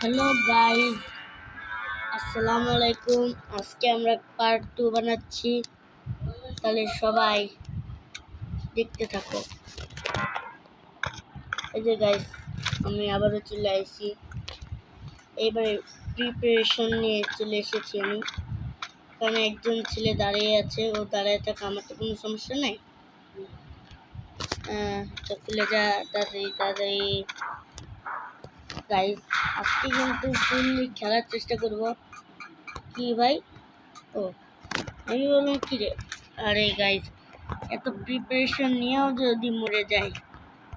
Hello guys, আসসালামু আলাইকুম। আজকে আমরা পার্ট 2 বানাচ্ছি, তাহলে সবাই দেখতে থাকো। এই যে গাইস, আমি আবারও চলে আসছি। এবারে প্রিপারেশন নিয়ে চলে এসেছি আমি। কারণ একজন ছেলে দাঁড়িয়ে আছে, ও দাঁড়িয়ে থাকে, আমার তো কোনো সমস্যা নেই। তো খুলে যা তাড়াতাড়ি তাড়াতাড়ি। গাইস, আজকে কিন্তু ফুললি খেলার চেষ্টা করব। কি ভাই? ও, আমি বললাম কি রে, আরে গাইস, এত প্রিপারেশন নিয়েও যদি মরে যাই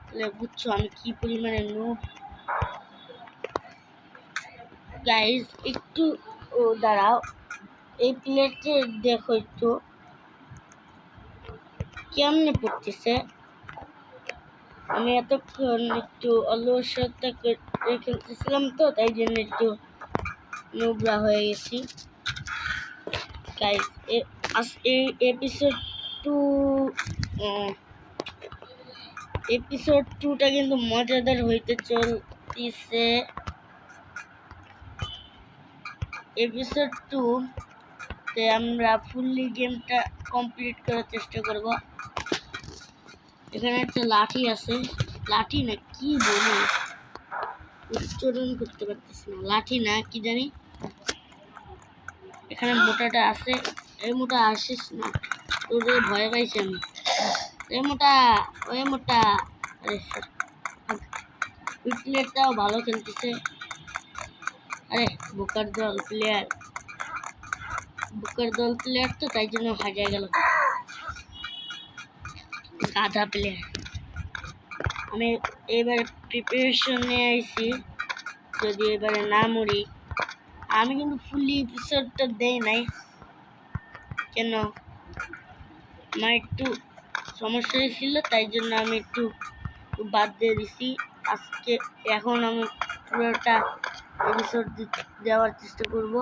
তাহলে বুঝছো আমি কি পরিমাণে নুব। গাইস একটু দাঁড়াও, এই প্লেটে দেখো একটু কেমনে পড়তেছে। আমি এতক্ষণ একটু অলসতা করে খেলতেছিলাম, তো তাই জন্য একটু নোবরা হয়ে গেছি। গাইস এই এপিসোড 2টা কিন্তু মজাদার হইতে চলতেছে। এপিসোড 2 তে আমরা ফুললি গেমটা কমপ্লিট করার চেষ্টা করব। এখানে একটা লাঠি আছে, লাঠি না কি বলি, উচ্চারণ করতে পারতেছি না, লাঠি না কি জানি। এখানে মোটাটা আছে, এই মোটা আসিস না, তোরে ভয় পাইছি আমি। এই মোটা, ওই মোটা, আরে ওই প্লেয়ারটাও ভালো খেলতেছে। আরে বোকার দল প্লেয়ার তো, তাই জন্য হারিয়ে গেল। গাধা প্লেয়ার। আমি এবারে প্রিপারেশন নিয়ে আইছি, যদি এবারে না মরি। আমি কিন্তু ফুলি এপিসোডটা দেই নাই, কেন আমার একটু সমস্যা ছিল, তাই জন্য আমি একটু বাদ দিয়ে দিছি। আজকে এখন আমি পুরোটা এপিসোড দেওয়ার চেষ্টা করব।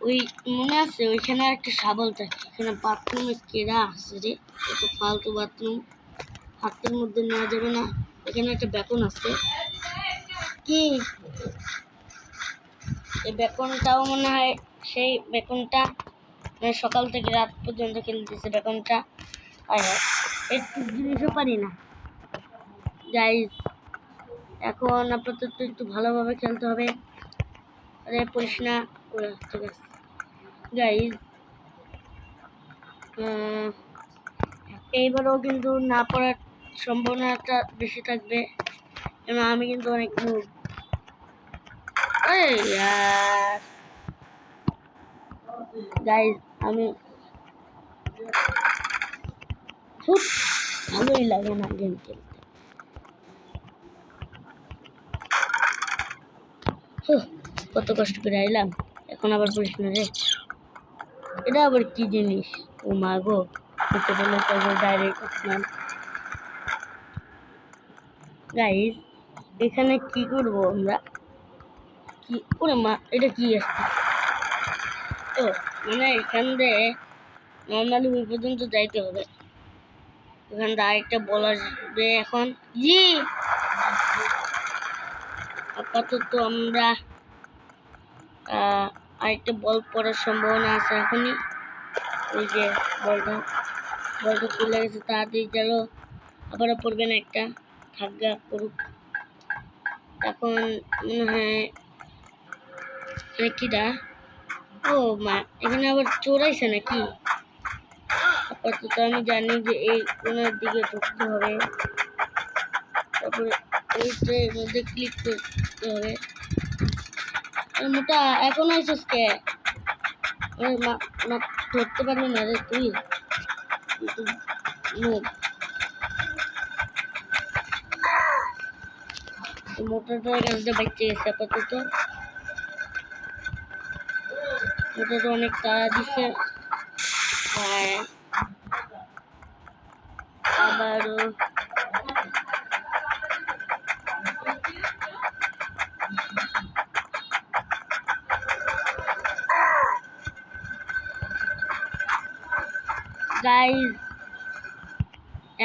ওই মনে আছে ওইখানে একটা শাবল থাকে, এখানে বাথরুমে কেরা আছে রে, এত ফালতু বাথরুম হাতের মধ্যে নেওয়া যাবে না। এখানে একটা বেকন আছে, কি এই বেকনটাও মনে হয় সেই বেকনটা, মানে সকাল থেকে রাত পর্যন্ত খেলতেছে বেকনটা। আর একটু জিনিসও পারি না গাইস। এখন আপাতত একটু ভালোভাবে খেলতে হবে। আরে পড়িস না, ঠিক আছে গাইস। এইবারও কিন্তু না পড়ার সম্ভাবনাটা বেশি থাকবে, কারণ আমি কিন্তু অনেক নুব। গাইস আমি খুব ভালোই লাগে না গেম খেলতে। কত কষ্ট করে আইলাম, এখন আবার পড়িস না রে। এটা আবার কি জিনিস? ও মা গো, ডাইরেক্ট আসলাম। গাইস এখানে কি করব আমরা? কি ওরে মা, এটা কি আসছে? তো মানে এখান দিয়ে নর্মালি ওই পর্যন্ত যাইতে হবে। এখান দিয়ে আরেকটা বল আসবে এখন। জি আপাতত আমরা আরেকটা বল পড়ার সম্ভাবনা আছে এখনই। ওই যে বলটা চলে গেছে, তাড়াতাড়ি গেল, আবারও পড়বে না একটা, থাকগা পড়ুক। এখন মনে হয় কিটা, ও মা, এখানে আবার চোরাইছে নাকি? আপাতত আমি জানি যে এই কোনার দিকে ঢুকতে হবে, তারপরে ওইটার মধ্যে ক্লিক করতে হবে। মোটা এখন আইসিস কে? ধরতে পারবি না রে তুই, মোটাটার কাছে বাচ্চা গেছে। আপাতত মোটাটা অনেক তাড়া দিচ্ছে, আবারও গাইস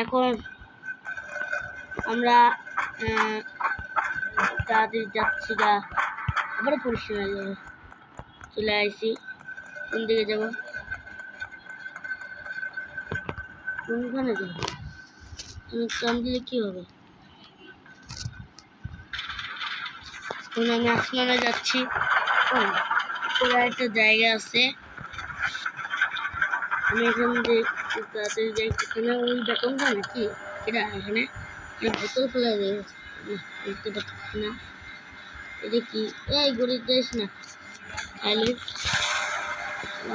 এখন আমরা তাড়াতাড়ি যাচ্ছি গা, আবার পরিষ্কার হয়ে যাবে। চলে আসি, কোন দিকে যাব, কোনখানে যাবো, টান দিলে কি হবে? এখন আমি আসমানে যাচ্ছি। উপরে একটা জায়গা আছে, আমি এখান দিয়ে তাড়াতাড়ি যাই। এখানে ওই বেতনটা নাকি এটা, এখানে বোতল ফেলা যায়, দেখতে পাচ্ছি না। এটা কি? এই গরিব যাইস না।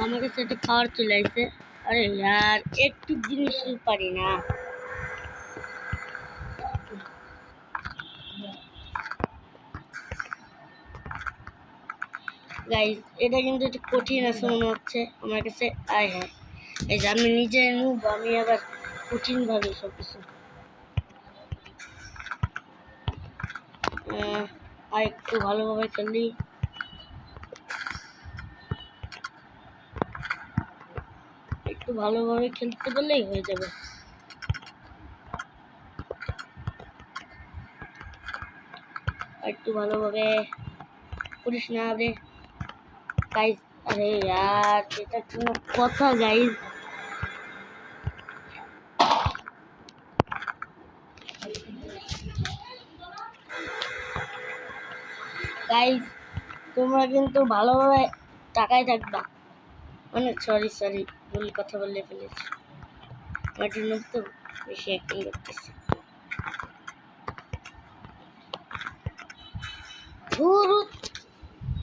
আমার কাছে একটা খাওয়ার চলে আসছে। আরে यार একটু জিনিস পারি না। গাইস এটা কিন্তু একটু কঠিন আছে মনে হচ্ছে আমার কাছে। আয় হ্যাঁ, এই যে আমি নিজে নুব, আমি আবার কঠিন ভাবে সবকিছু। আর একটু ভালোভাবে খেলি, একটু ভালোভাবে খেলতে পারলেই হয়ে যাবে। একটু ভালোভাবে করিস না রে গাইস। আরে यार এটা কোনো কথা গাইস? গাইস তোমরা কিন্তু ভালোভাবে টাকায় থাকবা। মানে সরি ভুল কথা বলে ফেলেছি। আমার জন্য তো বেশি অ্যাক্টিং করতেছি।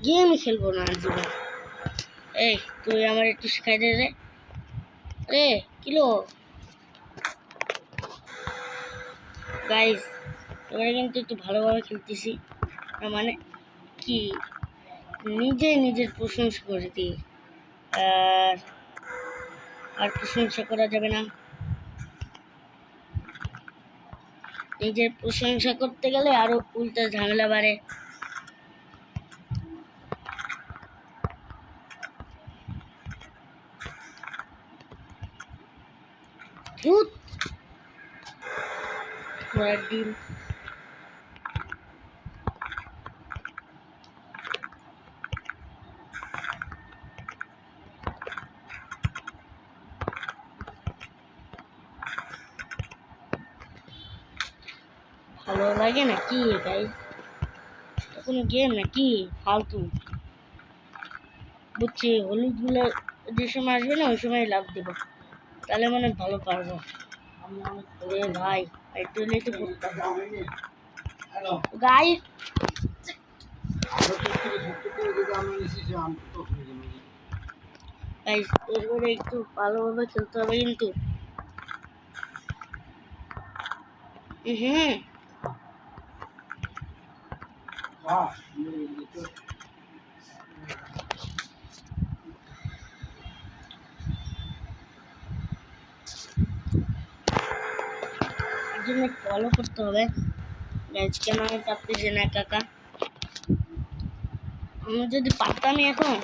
গেম খেলবো না জীবন। এই তুই আমার একটু শিখাই দে রে। রে কিলো গাইস এবারে কিন্তু একটু ভালোভাবে খেলতেছি, মানে কি নিজে নিজের প্রশংসা করে দিই। আর আর প্রশংসা করা যাবে না, নিজের প্রশংসা করতে গেলে আরো উল্টা ঝামেলা বাড়ে। ডিম ভালো লাগে না কি গাইস? কোনো গেম নাকি ফালতু? বুঝছি, হলুদ গুলো যে সময় আসবে না ওই সময় লাভ দেবো, তাহলে মানে ভালো পারবো। রে ভাই একটু লেটে করতাম গাইস। গাইস এরপরে একটু ভালোভাবে খেলতে হবে কিন্তু। হুম এর জন্য ফলো করতে হবে গাইস, কেন আমি পারতেছি না কাকা। আমি যদি পারতামই এখন।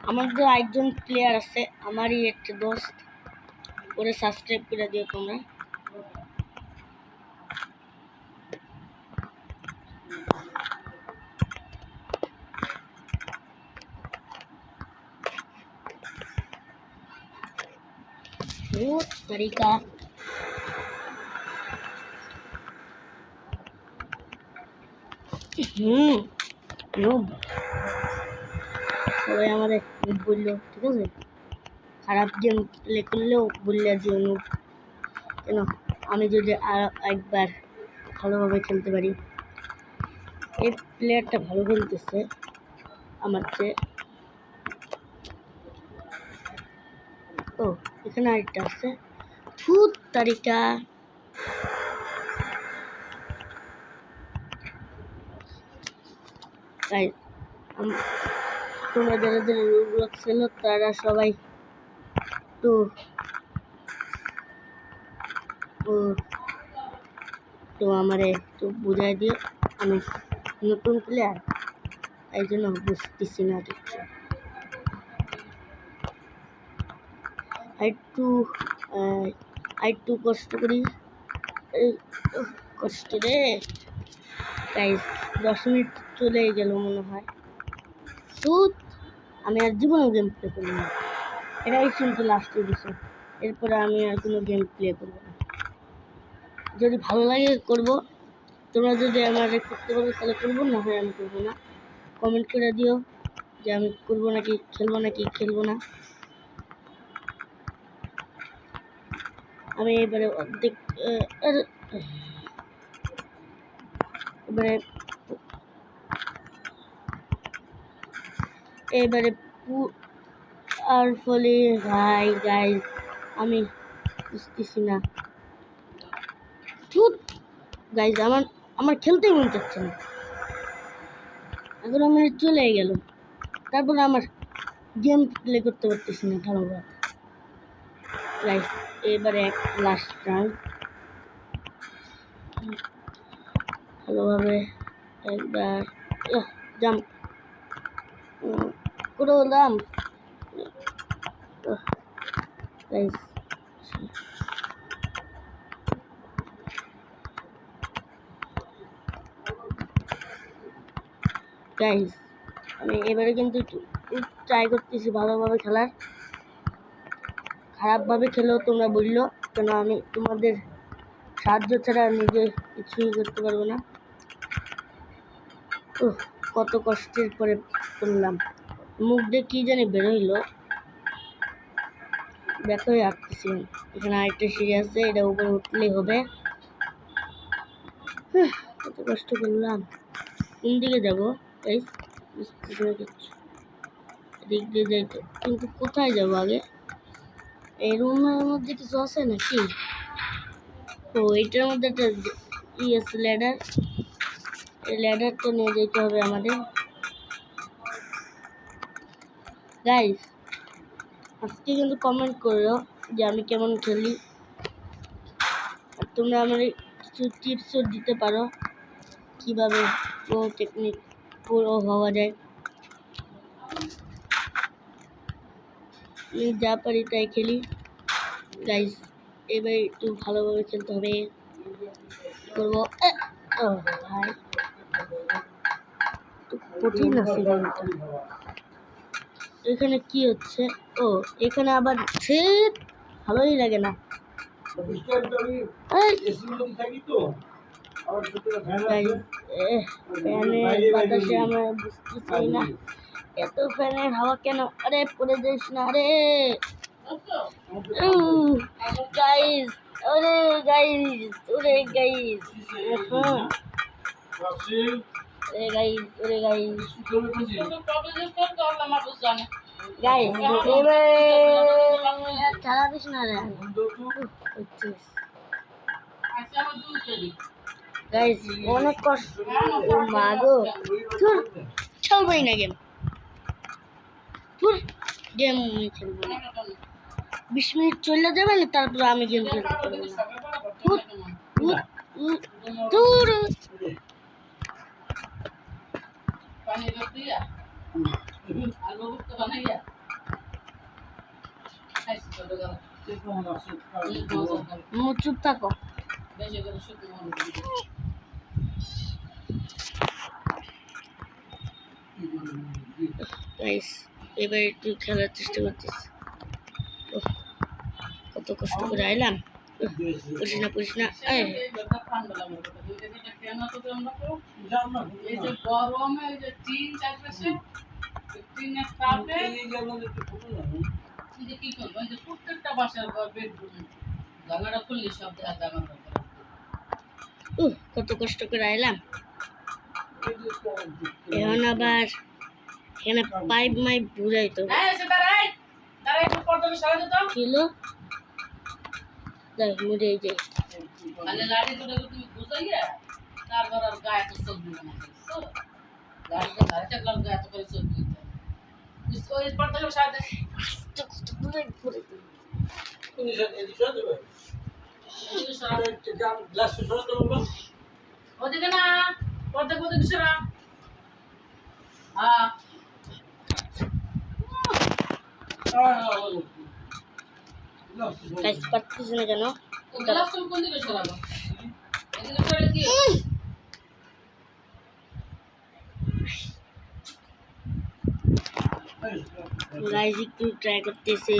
আমার যে একজন প্লেয়ার আছে, আমারই একটা দোস্ত, করে সাবস্ক্রাইব করে দিও তোমরা। बहुत तरीका নুব সবাই আমাদের নুব বললো, ঠিক আছে? খারাপ গেম প্লে করলেও বললে যে নুব, কেন আমি যদি আর একবার ভালোভাবে খেলতে পারি। এই প্লেয়ারটা ভালো খেলতেছে আমার চেয়ে। ও এখানে আরেকটা আছে, ভূত তারিকা। তাই তোমরা যারা যারা রোবলক্স খেলো তারা সবাই একটু তো আমারে একটু বুঝাই দিও। আমি নতুন প্লেয়ার, এই জন্য বুঝতেছি না কিছু। একটু কষ্ট করি, এই কষ্ট রে গাইস, 10 মিনিট চলে গেল মনে হয়। সুত আমি আর জীবনে গেম প্লে করব না, এটাই কিন্তু লাস্ট এপিসোড। এরপরে আমি আর কোনো গেম প্লে করবো না। যদি ভালো লাগে করব, তোমরা যদি আমার করতে পারো তাহলে করবো, না হয় আমি করবো না। কমেন্ট করে দিও যে আমি করবো নাকি খেলবো না। আমি এবারে অর্ধেক এবারে আর ফলে ভাই গাইস আমি বুঝতেছি না। গাইস আমার খেলতেই মন চাচ্ছে না। 11 মিনিট চলে গেল, তারপরে আমার গেম প্লে করতে পারতেছি না ভালোভাবে। গাইস এবারে এক লাস্ট চান্স, ভালোভাবে একবার জাম্প করলাম। গাইস গাইস আমি এবারে কিন্তু ট্রাই করতেছি ভালোভাবে খেলার। খারাপভাবে খেলেও তোমরা বললো, কেন আমি তোমাদের সাহায্য ছাড়া নিজে কিছুই করতে পারবো না। কত কষ্টের পরে করলাম। মুখ দিয়ে কি জানি বেরোইলো, দেখো আঁকতেছি। এখানে আরেকটা সিঁড়ি আছে, এটা উপরে উঠলেই হবে। কত কষ্ট করলাম। কোন দিকে যাবো গাইস বুঝতেছি না কিছু। এদিক দিয়ে যাইতো, কিন্তু কোথায় যাবো আগে? এই রুমের মধ্যে কিছু আছে নাকি? ও এটার মধ্যে একটা আছে ল্যাডার। এই ল্যাডারটা নিয়ে যেতে হবে আমাদের। গাইস আজকে কিন্তু কমেন্ট করো যে আমি কেমন খেলি, আর তোমরা আমার কিছু টিপসও দিতে পারো কিভাবে টেকনিক পুরো হওয়া যায়। আমি যা পারি তাই খেলি গাইস। এবার একটু ভালোভাবে খেলতে হবে। করবো ভাই, কঠিন আছে গেমটা। এখানে কি হচ্ছে? ও এখানে আবার ভালোই লাগে না। ফ্যানের বাতাসে আমরা বুঝতে চাই না, এত ফ্যানের হাওয়া কেন? আরে পড়ে যাইস না রে গাইস। ওরে গাইস, ওরে গাইস, ওরে গাইস, ওরে গাইস, গাইস এবার খেলা দিস না রে। গাইস অনেক কষ্ট। ও মা গো, খেলবই না গেম। গেম খেলবো না। 20 মিনিট চলে যাবে না, তারপর আমি গেম খেলতে পারবো না। চুপ থাকো। গাইস এবার একটু খেলার চেষ্টা করতেছি। কত কষ্ট করে আইলাম। পুরিস না কত কষ্ট করে আইলাম। এখন আবার এখানে পাইপ মাইপ বুঝাইতো ছিল। দেখ মরে যাই। ওদিকে না পর্দা কোথায় দিছে না? হ্যাঁ গাইস পারতেছ না কেন? গ্লাস কোন দিকে সরাবো? গাইস একটু ট্রাই করতেছে।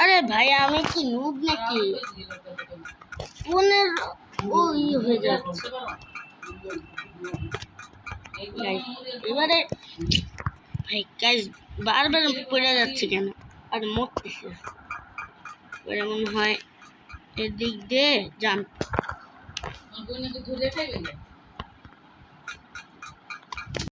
আরে ভাই আমি কি নুব নাকি? 15 ওই হয়ে যাচ্ছে গাইস। এবারে ভাই গাইস বারবার পড়ে যাচ্ছে কেন আর মরতেছে। এবারে মনে হয় এদিক দিয়ে জাম্প।